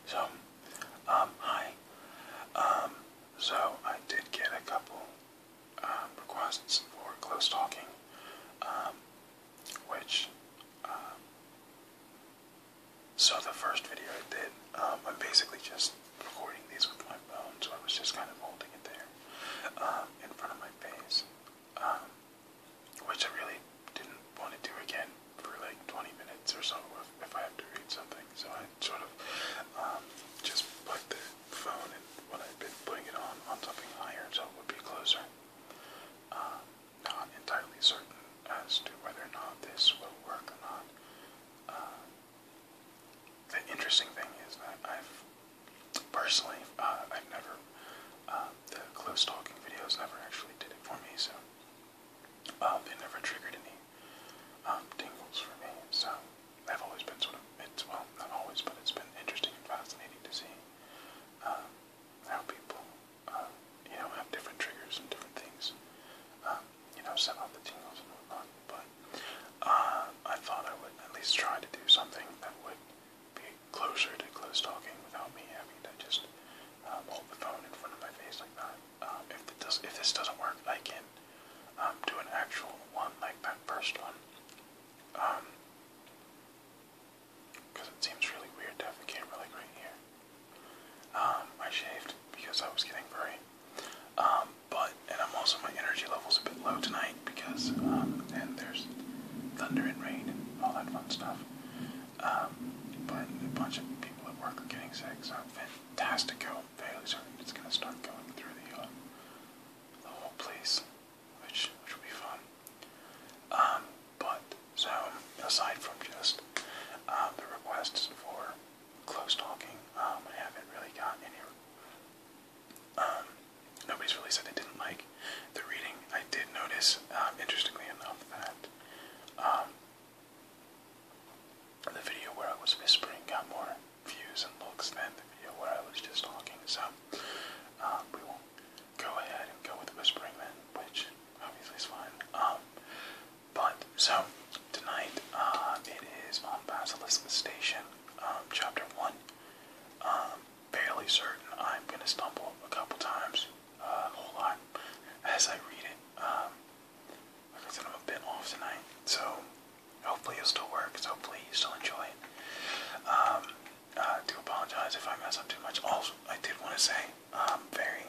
So, hi. So I did get a couple requests for close talking, which, so the first video I did, I'm basically just recording these with my phone, so I was just kind of holding it there, in front of my face, which I really didn't want to do again for like 20 minutes or so if I have to read something, so I sort of, just put the phone and when I've been putting it on something higher so it would be closer. Not entirely certain as to whether or not this will work or not. The interesting thing is that I've personally, I've never, the close talking videos never actually did it for me, so they never triggered any tingles for me, so I've always been sort of, well, not always, but it's been interesting and fascinating to see how people, have different triggers and different things, set off the tingles and whatnot, but I thought I would at least try to do something that would be closer to close talking without me having to just hold the phone in front of my face like that. If this doesn't work, I can do an actual one like that first one, because it seems really weird to have the camera like right here. I shaved because I was getting very, and I'm also, my energy level's a bit low tonight because, and there's thunder and rain and all that fun stuff, but a bunch of people at work are getting sick, so fantastic. I'm fairly certain it's going to start going through the whole place, which will be fun. But, so, aside from just, the requests for close talking, I haven't really gotten any, nobody's really said they didn't like the reading. I did notice, interestingly enough, that, the video where I was whispering got more views and looks than the video where I was just talking, so, we will go ahead and go with whispering then, which obviously is fine. But, so, tonight, it is on Basilisk Station, Chapter 1. Fairly certain I'm going to stumble a couple times, a whole lot, as I read it. Like I said, I'm a bit off tonight, so hopefully it'll still work, so hopefully you still enjoy it. I do apologize if I mess up too much. Also, I did want to say, very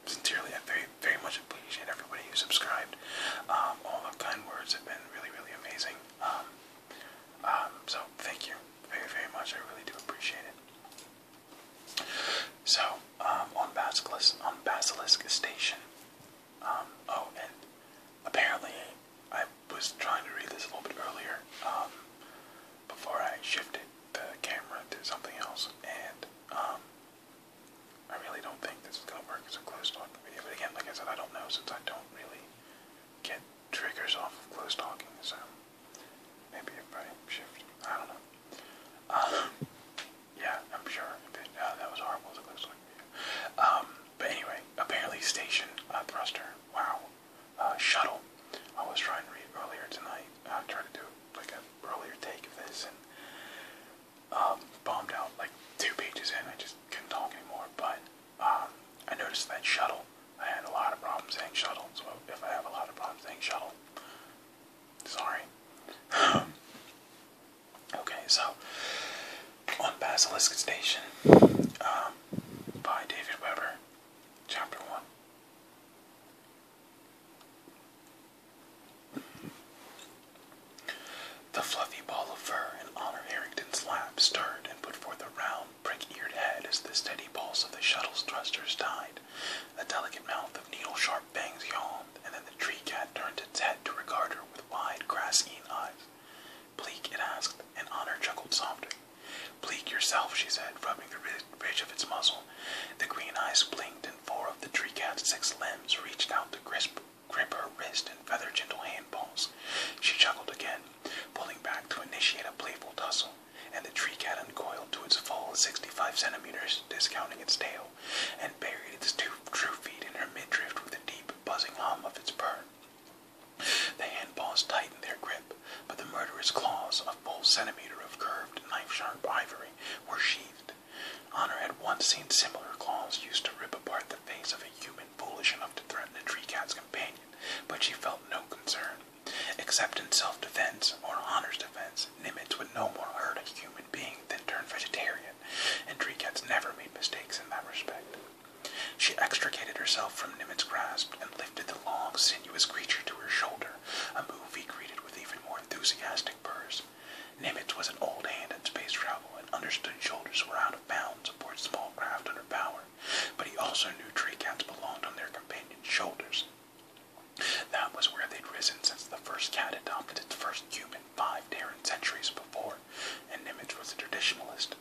sincerely, I very much appreciate everybody who subscribed. All the kind words have been really, really amazing. So thank you very much. I really do appreciate it. So, on Basilisk Station, and apparently I was trying to read this a little bit earlier, before I shifted the camera to something else, and, I really don't think this is going to work as a close talking video, but again, like I said, I don't know, since I don't really get triggers off of close talking, so maybe if I shift, I don't know. Yeah, I'm sure that was horrible as a close talking video. But anyway, apparently station, thruster, wow, shuttle. I was trying to read earlier tonight, tried to do like an earlier take of this, and bombed out like 2 pages in. I just couldn't talk anymore, but I noticed that shuttle, I had a lot of problems saying shuttle, so if I have a lot of problems saying shuttle, sorry. Okay, so on Basilisk Station, by David Weber, Chapter 1. The fluffy ball of fur in Honor Harrington's lap stirred and put forth a round, prick-eared head as the steady pulse of the shuttle's thrusters died. A delicate mouth of needle-sharp bangs yawned, and then the tree cat turned its head to regard her with wide, grass-eaten eyes. "Bleak?" it asked, and Honor chuckled softly. "Bleak yourself," she said, rubbing the ridge of its muzzle. The green eyes blinked, and 4 of the tree cat's 6 limbs reached out to grip her wrist in feather-gentle handballs. She chuckled again, pulling back to initiate a playful tussle, and the tree cat uncoiled to its full 65 centimeters, discounting its tail, and buried its 2 true feet in her midriff with a deep, buzzing hum of its purr. The handballs tightened their grip, but the murderous claws, a full centimeter of curved, knife-sharp ivory, were sheathed. seen similar claws used to rip apart the face of a human foolish enough to threaten a tree cat's companion, but she felt no concern. Except in self-defense, or honor's defense, Nimitz would no more hurt a human being than turn vegetarian, and tree cats never made mistakes in that respect. She extricated herself from Nimitz's grasp and lifted the long, sinuous creature to her shoulder, a move he greeted with even more enthusiastic purrs. Nimitz was an old hand at space travel and understood shoulders were out of bounds aboard small craft under power, but he also knew tree cats belonged on their companions' shoulders. That was where they'd risen since the first cat adopted its first human 5 Terran centuries before, and Nimitz was a traditionalist.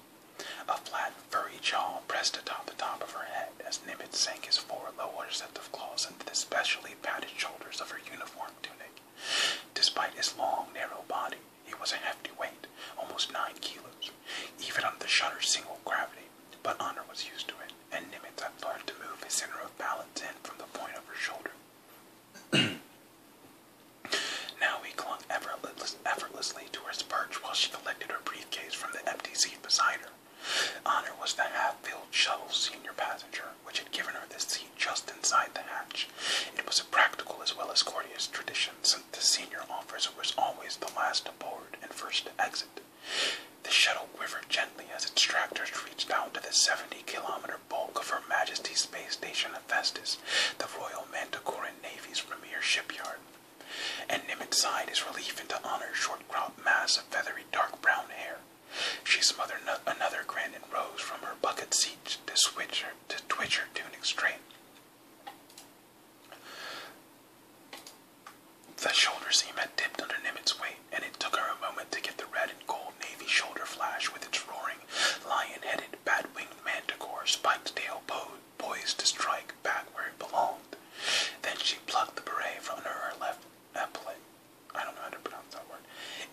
A flat, furry jaw pressed atop the top of her head as Nimitz sank his 4 lower sets of claws into the specially padded shoulders of her uniform tunic. Despite his long, narrow body, he was a hefty weight, almost 9 kilos, even under the shutter's single gravity, but Honor was used to it, and Nimitz had learned to move his center of balance in from the point of her shoulder. Now he clung effortlessly to her perch while she collected her briefcase from the empty seat beside her. Honor was the half-filled shuttle's senior passenger, which had given her the seat just inside the hatch. It was a practical as well as courteous tradition, since the senior officer was always the last to board and first to exit. The shuttle quivered gently as its tractors reached out to the 70-kilometer bulk of Her Majesty's Space Station Hephaestus, the Royal Manticoran Navy's premier shipyard. And Nimitz sighed his relief into Honor's short-cropped mass of feathery dark brown hair. She smothered another grin and rose from her bucket seat to twitch her tunic straight. The shoulder seam had dipped under Nimitz's weight, and it took her a moment to get the red and gold navy shoulder flash with its roaring, lion-headed, bat-winged manticore spiked tail poised to strike back where it belonged. Then she plucked the beret from under her left epaulette. I don't know how to pronounce that word.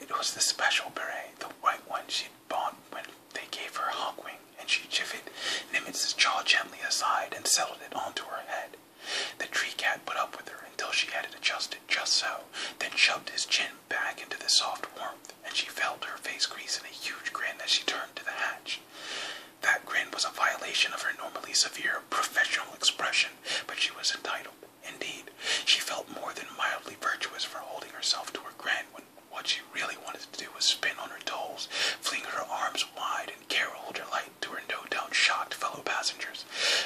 It was the special beret, the white one she'd bought when they gave her a hawkwing, and she jiffed Nimitz's jaw gently aside and settled it onto her head. The tree cat put up with her until she had it adjusted just so, then shoved his chin back into the soft warmth, and she felt her face crease in a huge grin as she turned to the hatch. That grin was a violation of her normally severe professional expression, but she was entitled. Indeed, she felt more than mildly virtuous for holding herself to her grin when what she really wanted to do was spin on her toes, fling her arms wide, and carol her light to her no-doubt shocked fellow passengers.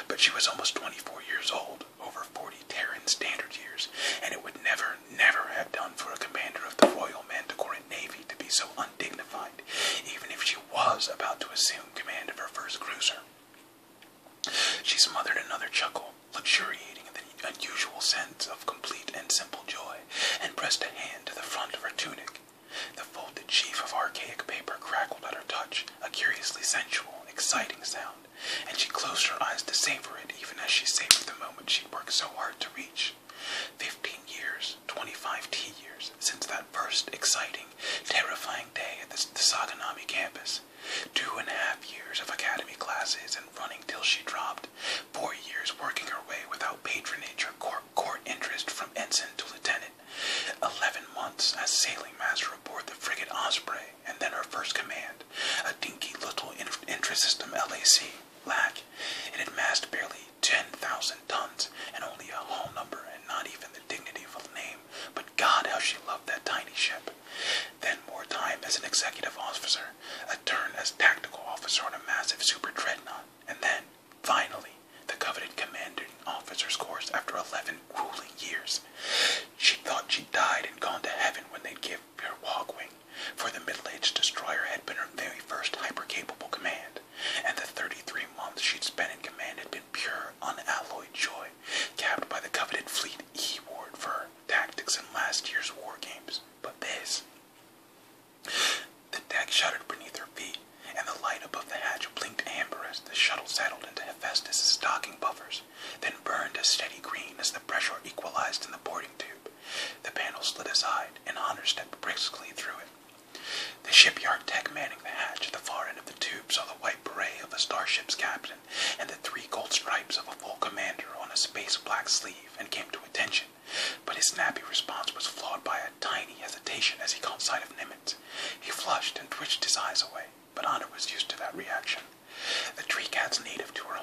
But she was almost 24 years old, over 40 Terran standard years, and it would never have done for a commander of the Royal Manticoran Navy to be so undignified, even if she was about to assume command of her first cruiser. She smothered another chuckle, luxuriating in the unusual sense of complete and simple joy, and pressed a hand to the front of her tunic. The folded sheaf of archaic paper crackled at her touch, a curiously sensual, exciting sound, and she closed her eyes to savor it even as she savored the moment she'd worked so hard to reach. 15 years, 25 T-years, since that first exciting, terrifying day at the Saganami campus. 2.5 years of academy classes and running till she dropped. 4 years working her way without patronage or court interest from ensign to lieutenant. 11 months as sailing master aboard the frigate Osprey, and then her first command, a dinky little intrasystem LAC. It had massed barely 10,000 tons, and only a hull number, and not even the dignity of a name, but God, how she loved that tiny ship. Then more time as an executive officer, a turn as tactical officer on a massive super dreadnought, and then, finally, the coveted commanding officer's course after 11 grueling years. She thought she'd died and gone to heaven when they'd give her walkwing, for the middle-aged destroyer had been her very first hyper-capable command, and the 33 months she'd spent in command had been pure, unalloyed joy, capped by the coveted Fleet E award for her tactics in last year's war games. But this... The deck shuddered beneath her feet, and the light above the hatch blinked amber as the shuttle settled into Hephaestus' stocking buffers, then burned a steady green as the pressure equalized in the boarding tube. The panel slid aside, and Hunter stepped briskly through it. The shipyard tech manning the hatch at the far end of the tube saw the white beret of a starship's captain and the 3 gold stripes of a full commander on a space black sleeve, and came to attention, but his snappy response was flawed by a tiny hesitation as he caught sight of Nimitz. He flushed and twitched his eyes away, but Honor was used to that reaction. The tree cat's native to her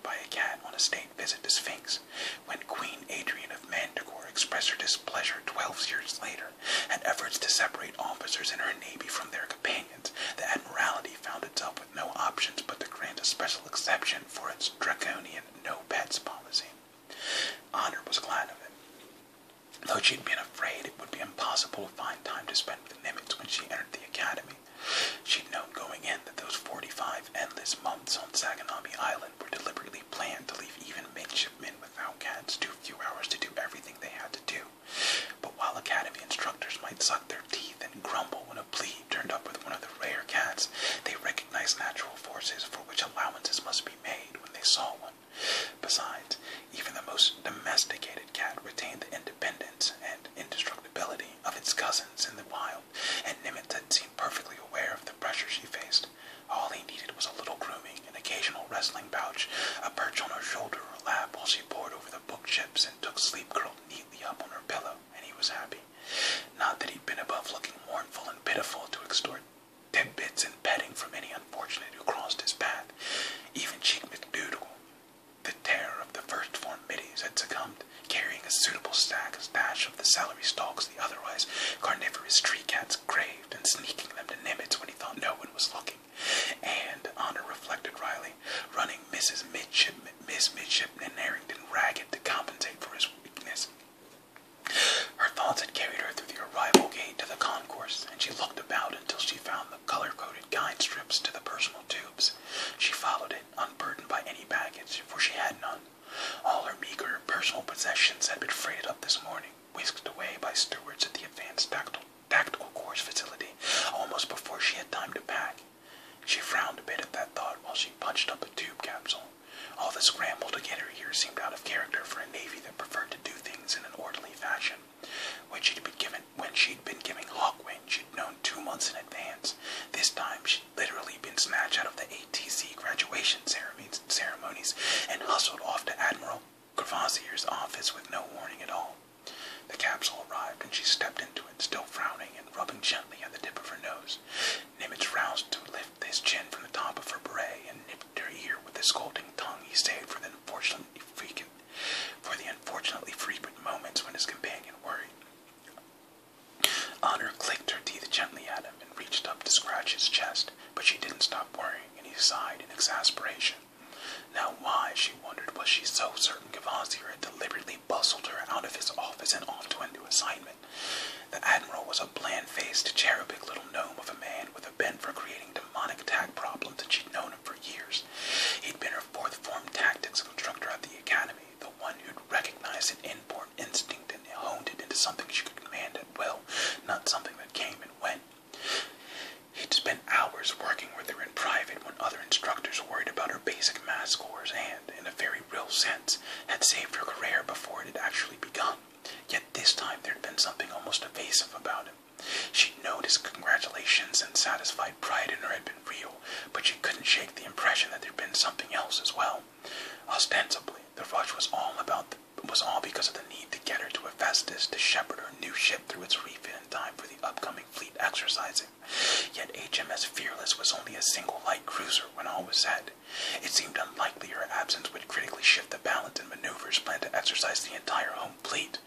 by a cat on a state visit to Sphinx, when Queen Adrian of Manticore expressed her displeasure 12 years later at efforts to separate officers in her navy from their companions, the Admiralty found itself with no options but to grant a special exception for its draconian no-pets policy. Honor was glad of it, though she'd been afraid it would be impossible to find time to spend with Nimitz when she entered the academy. She'd known going in that those 45 endless months on Saganami Island were deliberately planned to leave even midshipmen without cats too few hours to do everything they had to do. But while academy instructors might suck their teeth and grumble when a plebe turned up with one of the rare cats, they recognized natural forces for which allowances must be made when they saw one. Besides, even the most domesticated cat retained the independence and indestructibility of its cousins in the wild, and Nimitz had seemed perfectly aware of the pressure she faced. All he needed was a little grooming, an occasional wrestling pouch, a perch on her shoulder or lap while she pored over the book chips and took sleep curled neatly up on her pillow, and he was happy. Not that he'd been above looking mournful and pitiful to extort tidbits and petting from any unfortunate who crossed his path. Even Cheek McDoodle, the terror of the first form middies, had succumbed, carrying a suitable stash of the celery stalks the otherwise carnivorous tree cats craved, and sneaking them to Nimitz when he thought no one was looking. And, Honor reflected wryly, running Miss Midshipman Harrington ragged to compensate for his weakness. Her thoughts had carried her through the arrival gate to the concourse, and she looked about until she found the color-coded guide strips to the personal tubes. She followed it, unburdened by any baggage, for she had none. All her meager personal possessions had been freighted up this morning, whisked away by stewards at the advanced tactical course facility, almost before she had time to pack. She frowned a bit at that thought while she punched up a tube capsule. All the scramble to get her here seemed out of character for a navy that preferred to do things in an orderly fashion. When she'd been giving Hawkwind, she'd known 2 months in advance. This time she'd literally been snatched out of the ATC graduation ceremonies and hustled off to Admiral Gravasier's office with no warning at all. The capsule arrived, and she stepped into it, still frowning and rubbing gently at the tip of her nose. Nimitz roused to lift his chin from the top of her beret and nipped her ear with the scolding tongue he saved for the unfortunately frequent moments when his companion worried. Honor clicked her teeth gently at him and reached up to scratch his chest, but she didn't stop worrying, and he sighed in exasperation. Now why, she wondered, was she so certain Gavasier had deliberately bustled her out of his office and off to a new assignment? The Admiral was a bland-faced, cherubic little gnome of a man with a bent for creating demonic attack problems, and she'd known him for years. He'd been her 4th form tactics instructor at the academy, the one who'd recognized an inborn instinct and honed it into something she could command at will, not something that came and went. He'd spent hours working with her in private when other instructors worried about her basic math scores and, in a very real sense, had saved her career before it had actually begun. Yet this time there'd been something almost evasive about him. She'd known his congratulations and satisfied pride in her had been real, but she couldn't shake the impression that there'd been something else as well. Ostensibly, the rush was all because of the need to get her to Hephaestus to shepherd her new ship through its refit in time for the upcoming fleet exercising. Yet HMS Fearless was only a single light cruiser when all was said. It seemed unlikely her absence would critically shift the balance in maneuvers planned to exercise the entire home fleet.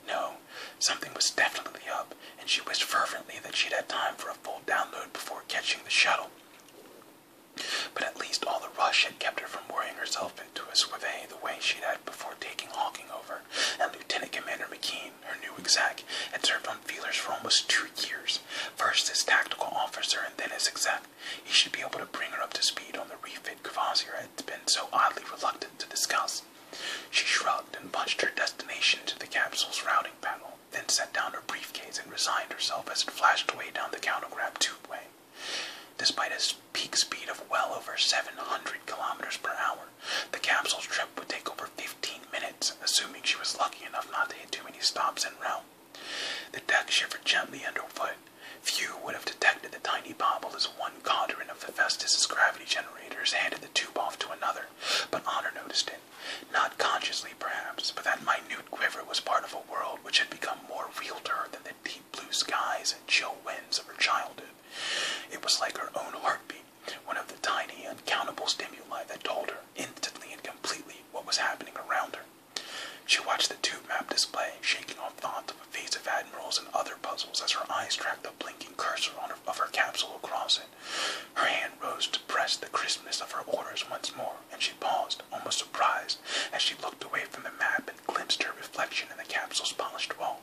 No, something was definitely up, and she wished fervently that she'd had time for a full download before catching the shuttle. But at least all the rush had kept her from worrying herself into a soiree the way she'd had before taking Hawking over, and Lieutenant Commander McKean, her new exec, had served on feelers for almost 2 years, first as tactical officer and then as exec. He should be able to bring her up to speed on the refit Gravasier had been so oddly reluctant to discuss. She shrugged and punched her destination into the capsule's routing panel, then set down her briefcase and resigned herself as it flashed away down the counter-grab tubeway. Despite a peak speed of well over 700 kilometers per hour, the capsule's trip would take over 15 minutes, assuming she was lucky enough not to hit too many stops en route. The deck shivered gently underfoot. Few would have detected the tiny bobble as one quadrant of Hephaestus's gravity generators handed the tube off to another, but Honor noticed it. Not consciously, perhaps, but that minute quiver was part of a world which had become more real to her than the deep blue skies and chill winds of her childhood. It was like her own heartbeat, one of the tiny, uncountable stimuli that told her, instantly and completely, display, shaking off thoughts of evasive admirals and other puzzles as her eyes tracked the blinking cursor of her capsule across it. Her hand rose to press the crispness of her orders once more, and she paused, almost surprised, as she looked away from the map and glimpsed her reflection in the capsule's polished wall.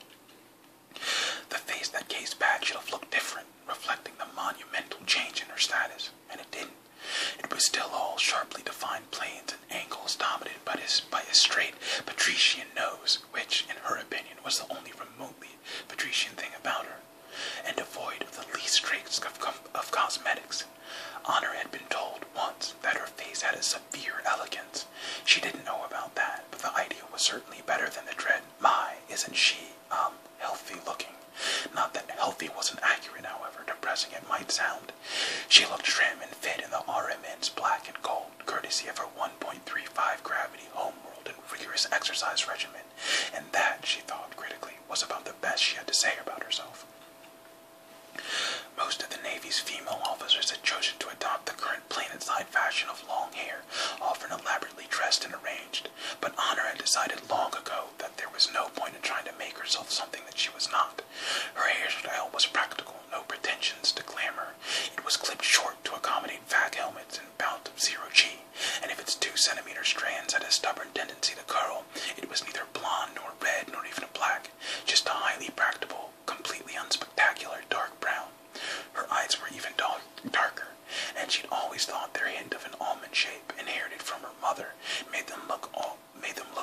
The face that gazed back should have looked different, reflecting the monumental change in her status, and it didn't. It was still all sharply defined planes and angles dominated by a straight patrician nose, which, in her opinion, was the only remotely patrician thing about her, and devoid of the least trace of cosmetics. Honor had been told once that her face had a severe elegance. She didn't know about that, but the idea was certainly better than the dread, "My, isn't she, healthy looking?" Not that healthy wasn't accurate, however depressing it might sound. She looked trim and fit in the RMN's black and gold, courtesy of her 1.35 gravity homeworld and rigorous exercise regimen, and that, she thought critically, was about the best she had to say about herself. Most of the Navy's female officers had chosen to adopt the current planet-side fashion of long hair, often elaborately dressed and arranged, but Honor had decided long ago that there was no point in trying to make herself something that she was not. Her hairstyle was practical, no pretensions to glamour. It was clipped short to accommodate vac helmets and bouts of zero-G, and if its 2-centimeter strands had a stubborn tendency to curl, it was neither blonde nor red nor even black, just a highly practical, completely unspectacular dark brown. Her eyes were even darker, and she'd always thought their hint of an almond shape, inherited from her mother, made them look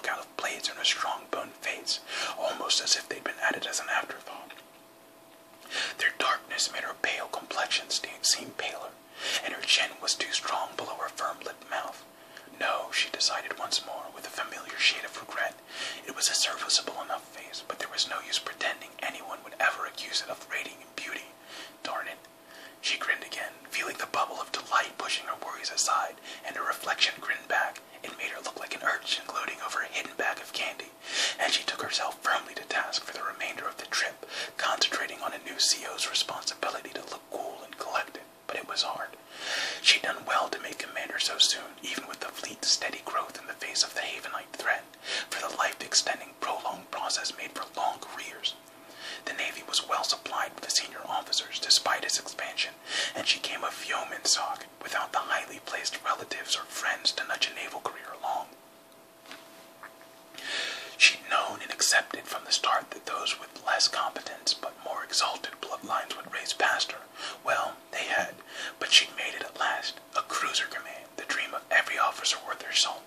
out of place in her strong-boned face, almost as if they'd been added as an afterthought. Their darkness made her pale complexion seem paler, and her chin was too strong below her firm-lipped mouth. No, she decided once more, with a familiar shade of regret. It was a serviceable enough face, but there was no use pretending anyone would ever accuse it of radiant beauty. Darn it. She grinned again, feeling the bubble of delight pushing her worries aside, and her reflection grinned back. It made her look like an urchin gloating over a hidden bag of candy, and she took herself firmly to task for the remainder of the trip, concentrating on a new CO's responsibility to look cool and collected, but it was hard. She'd done well to make commander so soon, even with the fleet's steady growth in the face of the Havenite threat, for the life-extending, prolonged process made for long careers. The Navy was well supplied with senior officers despite its expansion, and she came of yeoman stock, without the highly placed relatives or friends to nudge a naval career along. She'd known and accepted from the start that those with less competence but more exalted bloodlines would raise past her. Well, they had, but she'd made it at last. A cruiser command, the dream of every officer worth their salt.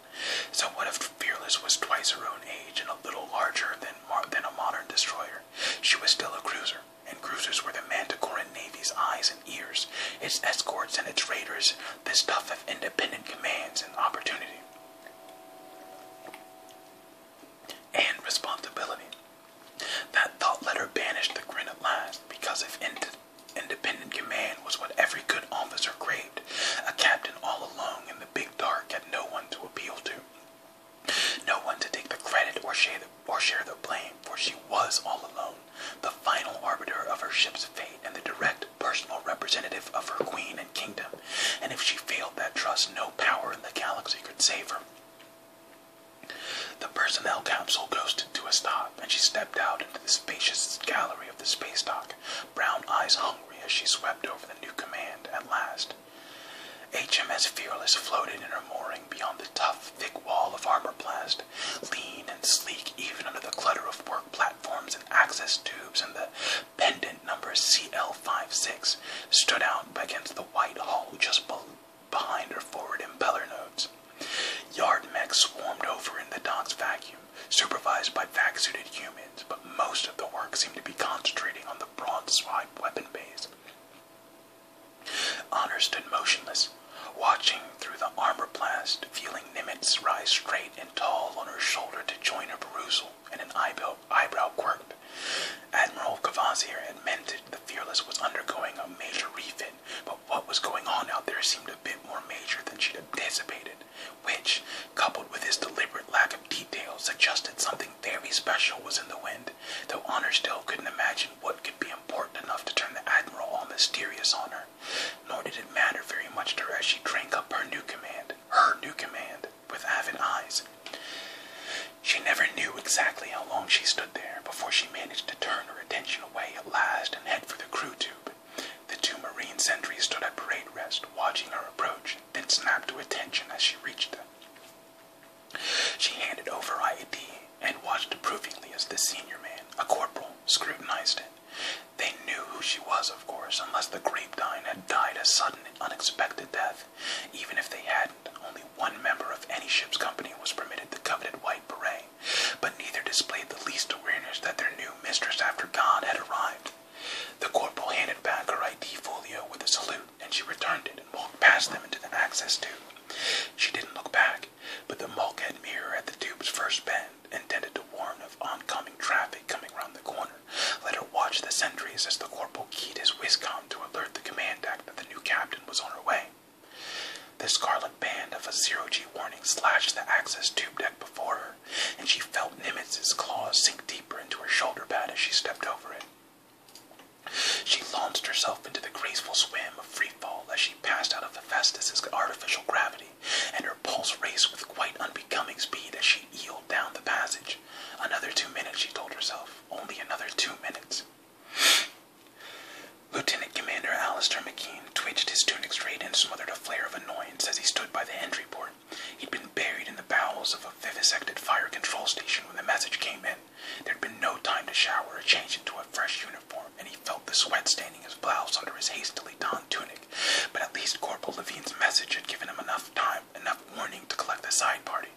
So what if Fearless was twice her own age and a little larger than a modern destroyer? She was still a cruiser, and cruisers were the Manticoran Navy's eyes and ears, its escorts and its raiders, the stuff of independent commands and opportunity. And responsibility. That thought let her banish the grin at last, because if independent command was what every good officer craved, a captain all alone in the big dark had no one to appeal to. No one to take the credit or share the blame, for she was all alone, the final arbiter of her ship's fate and the direct personal representative of her queen and kingdom, and if she failed that trust, no power in the galaxy could save her. The personnel capsule ghosted to a stop, and she stepped out into the spacious gallery of the space dock, brown eyes hungry as she swept over the new command at last. HMS Fearless floated in her mooring beyond the tough, thick wall of armor blast, lean and sleek even under the clutter of work platforms and access tubes, and the pendant number CL56 stood out against the white hull just behind her forward impeller nodes. Yard mechs swarmed over in the dock's vacuum, supervised by vac-suited humans, but most of the work seemed to be concentrating on the broadside weapon bays. Honor stood motionless, watching through the armor blast, feeling Nimitz rise straight and tall on her shoulder to join her perusal, and an eyebrow quirked. Admiral Cavazier had mentioned the Fearless was undergoing a major refit, but what was going on out there seemed a bit more major than she'd anticipated, which, coupled with his deliberate lack of detail, suggested something very special was in the wind, though Honor still couldn't imagine what could be important enough to turn the Admiral all mysterious on her. Nor did it matter very much to her as she drank up her new command, with avid eyes. She never knew exactly how long she stood there before she managed to turn her attention away at last and head for the crew tube. The two Marine sentries stood at parade rest, watching her approach, then snapped to attention as she reached them. She handed over ID and watched approvingly as the senior man, a corporal, scrutinized it. They knew who she was, of course, unless the Grapevine had died a sudden and unexpected death. Even if they hadn't, only one member of any ship's company was permitted the coveted white beret, but neither displayed the least awareness that their new mistress after God had arrived. The corporal handed back her ID folio with a salute, and she returned it and walked past them into the access tube. She didn't look back, but the bulkhead mirror at the tube's first bend, intended to warn of oncoming traffic coming round the corner, let her watch the sentries as the corporal keyed his Wiscom to alert the command deck that the new captain was on her way. The scarlet band of a zero-G warning slashed the access tube deck before her, and she felt Nimitz's claws sink deeper into her shoulder pad as she stepped over it. She launched herself into the graceful swim of free fall as she passed out of Hephaestus's artificial gravity, and her pulse raced with quite unbecoming speed as she eeled down the passage. Another 2 minutes, she told herself. Only another 2 minutes. Lieutenant Commander Alistair McKean twitched his tunic straight and smothered a flare of annoyance as he stood by the entry port. He'd been buried in the bowels of a vivisected fire control station when the message came in. There'd been no time to shower or change into a fresh uniform, and he felt the sweat staining his blouse under his hastily donned tunic. But at least Corporal Levine's message had given him enough warning to collect the side party.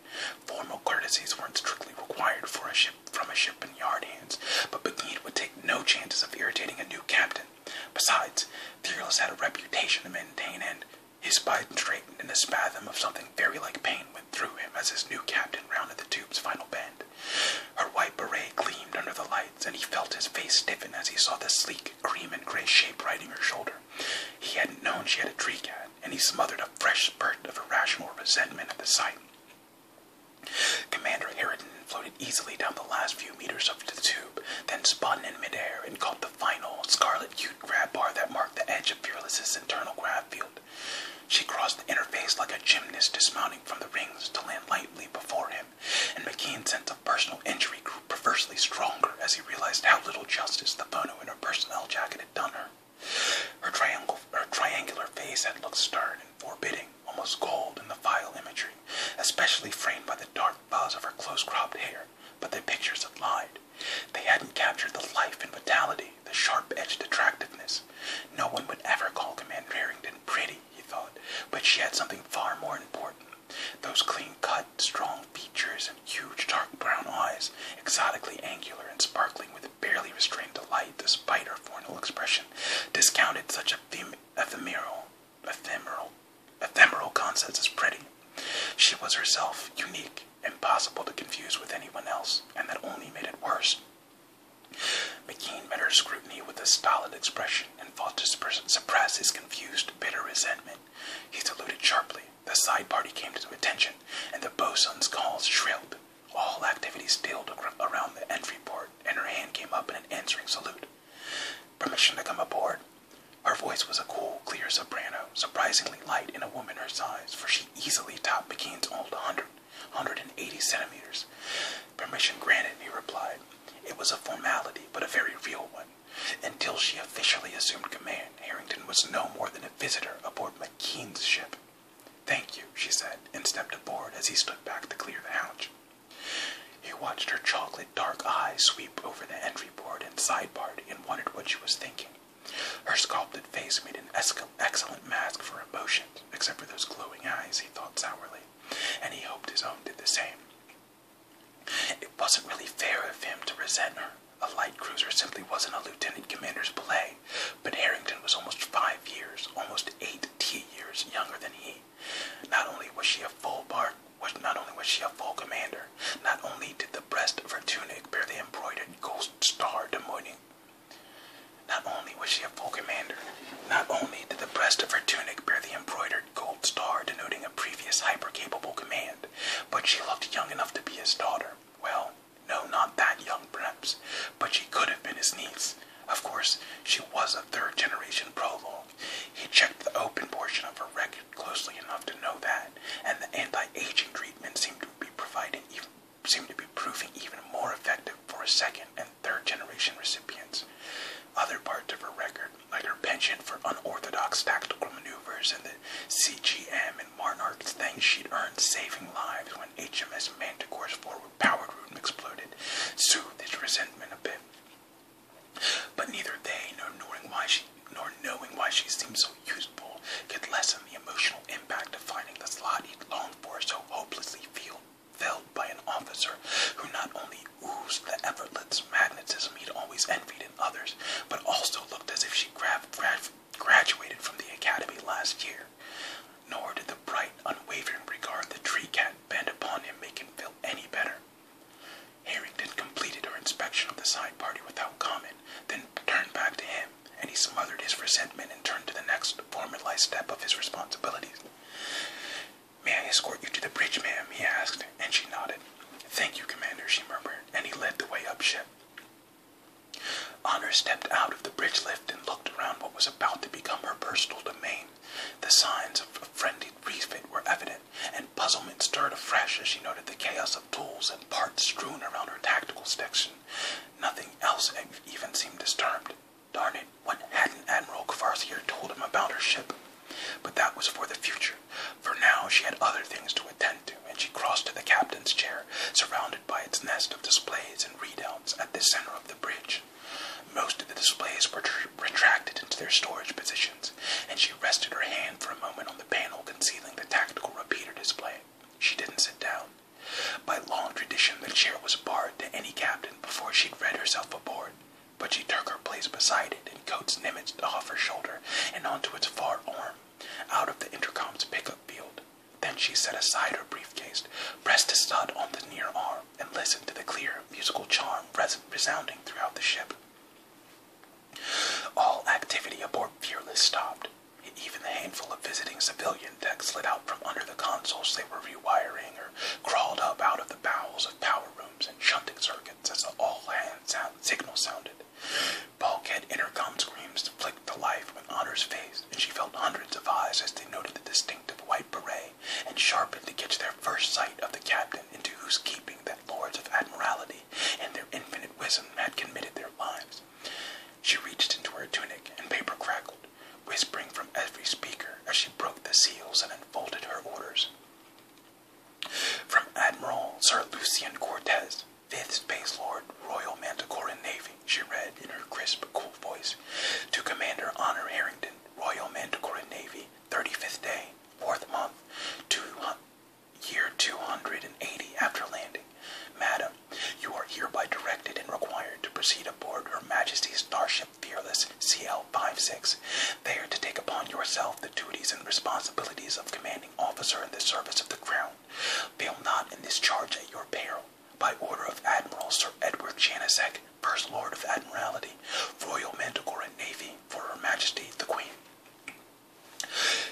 Formal courtesies weren't strictly required from a ship in yard hands, but McKean would take no chances of irritating a new captain. Besides, Fearless had a reputation to maintain, and his spine straightened, and a spasm of something very like pain went through him as his new captain rounded the tube's final bend. Her white beret gleamed under the lights, and he felt his face stiffen as he saw the sleek, cream and gray shape riding her shoulder. He hadn't known she had a tree cat, and he smothered a fresh spurt of irrational resentment at the sight. Commander Harrington floated easily down the last few meters of the tube, then spun in midair and caught the final scarlet-hued grab bar that marked the edge of Fearless's internal grav field. She crossed the interface like a gymnast dismounting from the rings to land lightly before him, and McKean's sense of personal injury grew perversely stronger as he realized how little justice the photo in her personnel jacket had done her. Her triangular face had looked stern and forbidding, almost gold in the file imagery, especially framed by the dark buzz of her close-cropped hair, but the pictures had lied. They hadn't captured the life and vitality, the sharp-edged attractiveness. No one would ever call Commander Harrington pretty, he thought, but she had something far more important. Those clean-cut, strong features and huge dark brown eyes, exotically angular and sparkling with barely restrained delight despite her formal expression, discounted such ephemeral concepts as pretty. She was herself unique, impossible to confuse with anyone else, and that only made it worse. McKean met her scrutiny with a stolid expression and fought to suppress his confused, bitter resentment. He saluted sharply. The side party came to attention, and the bosun's calls shrilled. All activity stilled around the entry port, and her hand came up in an answering salute. Permission to come aboard. Her voice was a cool, clear soprano, surprisingly light in a woman her size, for she easily topped McKean's old 180 centimeters. Permission granted, he replied. It was a formality, but a very real one. Until she officially assumed command, Harrington was no more than a visitor aboard McKean's ship. Thank you, she said, and stepped aboard as he stood back to clear the hatch. He watched her chocolate dark eyes sweep over the entry port and side party and wondered what she was thinking. Her sculpted face made an excellent mask for emotions, except for those glowing eyes, he thought sourly, and he hoped his own did the same. It wasn't really fair of him to resent her. A light cruiser simply wasn't a lieutenant commander's play, but Harrington was almost 5 years, almost 8 T-years younger than he. Not only was she a full commander, not only did the breast of her tunic bear the embroidered gold star denoting a previous hyper-capable command, but she looked young enough to be his daughter. Well, no, not that young, perhaps, but she could have been his niece. Of course, she was a third-generation prologue. He checked the open portion of her record closely enough to know that, and the anti-aging treatment seemed to be proving even more as Manticore's forward power room exploded, soothed his resentment a bit. But neither they, nor knowing why she seemed so useful, could lessen the emotional impact of finding the slot he'd longed for so hopelessly filled by an officer who not only oozed the effortless magnetism he'd always envied in others, but also looked as if she graduated from the academy last year. Nor did the bright, unwavering regard the tree cat bent upon him make him feel any better. Harrington completed her inspection of the side party without comment, then turned back to him, and he smothered his resentment and turned to the next formalized step of his responsibilities. "May I escort you to the bridge, ma'am?" he asked, and she nodded. "Thank you, Commander," she murmured, and he led the way up ship. Honor stepped out of the bridge lift and looked around what was about to become her personal domain. The signs of a friendly refit were evident, and puzzlement stirred afresh as she noted the chaos of tools and parts strewn around her tactical section. Nothing else even seemed disturbed. Darn it, what hadn't Admiral Kvarthier told him about her ship? But that was for the future. For now, she had other things to attend to, and she crossed to the captain's chair, surrounded by its nest of displays and readouts at the center of the bridge. Most of the displays were retracted into their storage positions, and she rested her hand for a moment on the panel concealing the tactical repeater display. She didn't sit down. By long tradition, the chair was barred to any captain before she'd read herself aboard, but she took her place beside it and coaxed Nimitz off her shoulder and onto its far arm, out of the intercom's pickup field. Then she set aside her briefcase, pressed a stud on the near arm, and listened to the clear musical charm resounding throughout the ship. All activity aboard Fearless stopped. Even the handful of visiting civilian techs slid out from under the consoles they were rewiring or crawled up out of the bowels of power rooms and shunting circuits as the all-hands signal sounded. Bulkhead intercom screams flicked to life on Honor's face, and she felt hundreds of eyes as they noted the distinctive white beret and sharpened to catch their first sight of the captain into whose keeping the Lords of Admiralty and their infinite wisdom had committed their lives. She reached into her tunic, and paper crackled, whispering from every speaker as she broke the seals and unfolded her orders. From Admiral Sir Lucien Cortez, 5th Space Lord, Royal Manticoran Navy, she read in her crisp, cool voice, to Commander Honor Harrington, Royal Manticoran Navy, 35th day, 4th month, year 280 after landing. Madam, you are hereby directed and required to proceed aboard Her Majesty's Starship Fearless CL-56, there to take upon yourself the duties and responsibilities of commanding officer in the service of the Crown. Fail not in this charge at your peril. By order of Admiral Sir Edward Janasek, First Lord of Admiralty, Royal Manticoran Navy, for Her Majesty the Queen.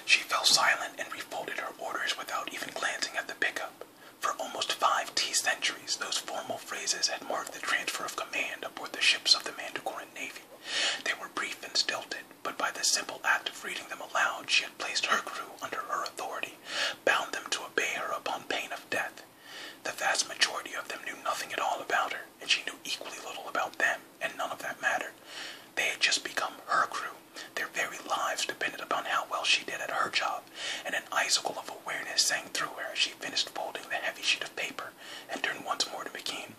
She fell silent and refolded her orders without even glancing at the pickup. For almost 5 T-centuries, those formal phrases had marked the transfer of command aboard the ships of the Manticoran Navy. They were brief and stilted, but by the simple act of reading them aloud, she had placed her crew under her authority, bound them to obey her upon pain of death. The vast majority of them knew nothing at all about her, and she knew equally little about them, and none of that mattered. They had just become her crew. Their very lives depended upon how well she did at her job, and an icicle of awareness sang through her as she finished folding the heavy sheet of paper and turned once more to McKean.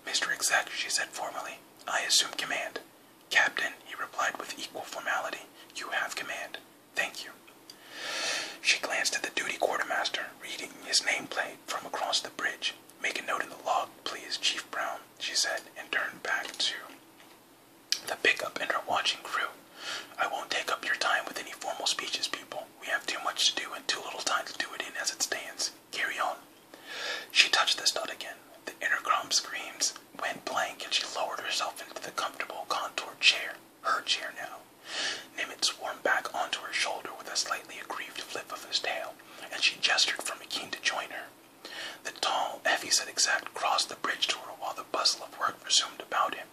"Mr. Exec," she said formally, "I assume command." "Captain," he replied with equal formality, "you have command. Thank you." She glanced at the duty quartermaster, reading his nameplate from across the bridge. "Make a note in the log, please, Chief Brown," she said, and turned back to the pickup and her watching crew. "I won't take up your time with any formal speeches, people. We have too much to do and too little time to do it in as it stands. Carry on." She touched the stud again. The intercom screens went blank, and she lowered herself into the comfortable contoured chair, her chair now. Nimitz swarmed back onto her shoulder with a slightly aggrieved flip of his tail, and she gestured for McKean to join her. The tall, heavy-set exec crossed the bridge to her while the bustle of work resumed about him.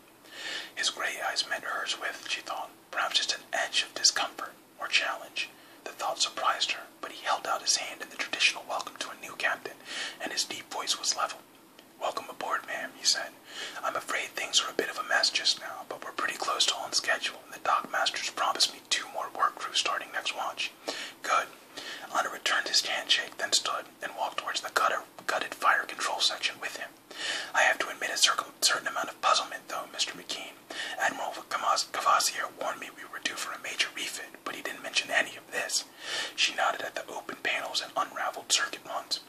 His gray eyes met hers with, she thought, perhaps just an edge of discomfort or challenge. The thought surprised her, but he held out his hand in the traditional welcome to a new captain, and his deep voice was level. "Welcome aboard, ma'am," he said. "I'm afraid things are a bit of a mess just now, but we're pretty close to on schedule, and the dockmasters promised me 2 more work crews starting next watch." "Good. Honor returned his handshake, then stood and walked towards the gutted fire control section with him. I have to admit a certain amount of puzzlement, though, Mr. McKean. Admiral Cavassier warned me we were due for a major refit, but he didn't mention any of this. She nodded at the open panels and unraveled circuit ones.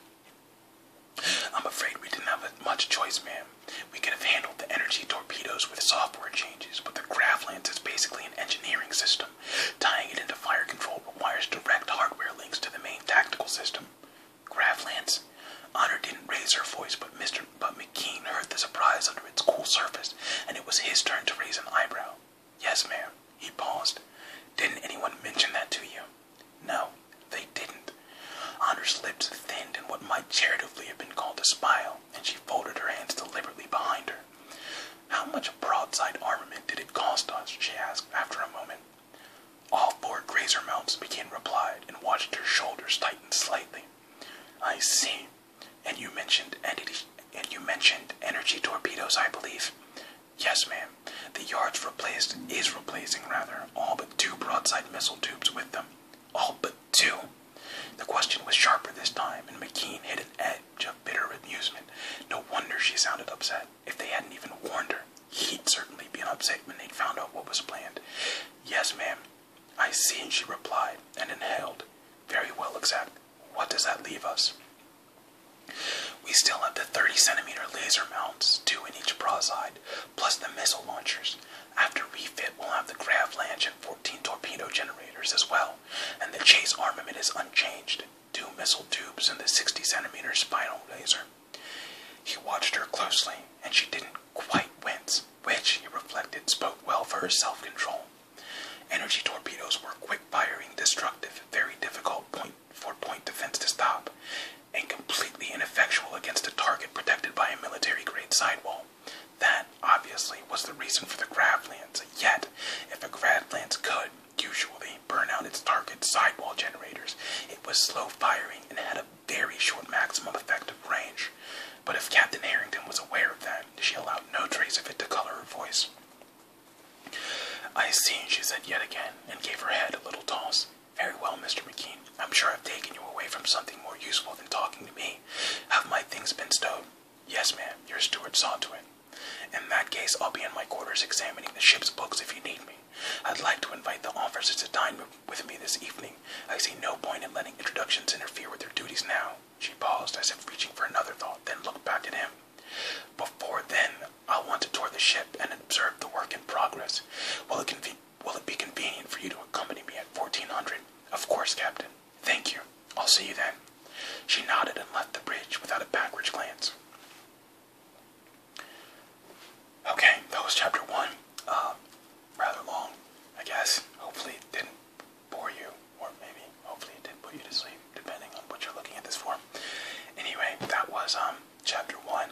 I'm afraid we didn't have much choice, ma'am. We could have handled the energy torpedoes with software changes, but the craft lance is basically an engineering system. Tying it into fire control requires direct hardware links to the main tactical system. Craft lance? Honor didn't raise her voice, but McKean heard the surprise under its cool surface, and it was his turn to raise an eyebrow. Yes, ma'am. He paused. Didn't anyone mention that to you? No, they didn't. Honor's lips thinned in what might charitably have been called a smile, and she folded her hands deliberately behind her. How much broadside armament did it cost us? She asked after a moment. All 4 grazer mounts, McKean replied, and watched her shoulders tighten slightly. I see. And you mentioned energy torpedoes, I believe. Yes, ma'am. The yard's is replacing all but 2 broadside missile tubes with them. All but 2? The question was sharper this time, and McKean hit an edge of bitter amusement. No wonder she sounded upset. If they hadn't even warned her, he'd certainly been upset when they'd found out what was planned. Yes, ma'am. I see, she replied, and inhaled. Very well, exact. What does that leave us? We still have the 30-centimeter laser mounts, 2 in each broadside, plus the missile launchers. After refit, we'll have the grav lance and 14 torpedo generators as well, and the chase armament is unchanged, 2 missile tubes and the 60-centimeter spinal laser. He watched her closely, and she didn't quite wince, which, he reflected, spoke well for her self-control. Energy torpedoes were quick-firing, destructive, very difficult point defense to stop, and completely ineffectual against a target protected by a military-grade sidewall. That, obviously, was the reason for the grav lance. Yet, if a grav lance could, usually, burn out its target's sidewall generators, it was slow-firing and had a very short maximum effective range. But if Captain Harrington was aware of that, she allowed no trace of it to color her voice. I see, she said yet again, and gave her head a little toss. Very well, Mr. McKean. I'm sure I've taken you away from something more useful than talking to me. Have my things been stowed? Yes, ma'am. Your steward saw to it. In that case, I'll be in my quarters examining the ship's books if you need me. I'd like to invite the officers to dine with me this evening. I see no point in letting introductions interfere with their duties now. She paused, as if reaching for another thought, then looked back at him. Before then, I'll want to tour the ship and observe the work in progress. Will it be convenient for you to accompany me at 1400? Of course, Captain. Thank you. I'll see you then. She nodded and left the bridge without a backward glance. Okay, that was chapter 1. Rather long, I guess. Hopefully it didn't bore you, or maybe, hopefully it did put you to sleep, depending on what you're looking at this for. Anyway, that was, chapter 1.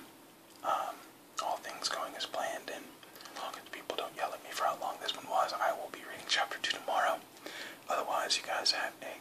All things going as planned, and as long as people don't yell at me for how long this one was, I will be reading chapter 2 tomorrow. Otherwise, you guys have a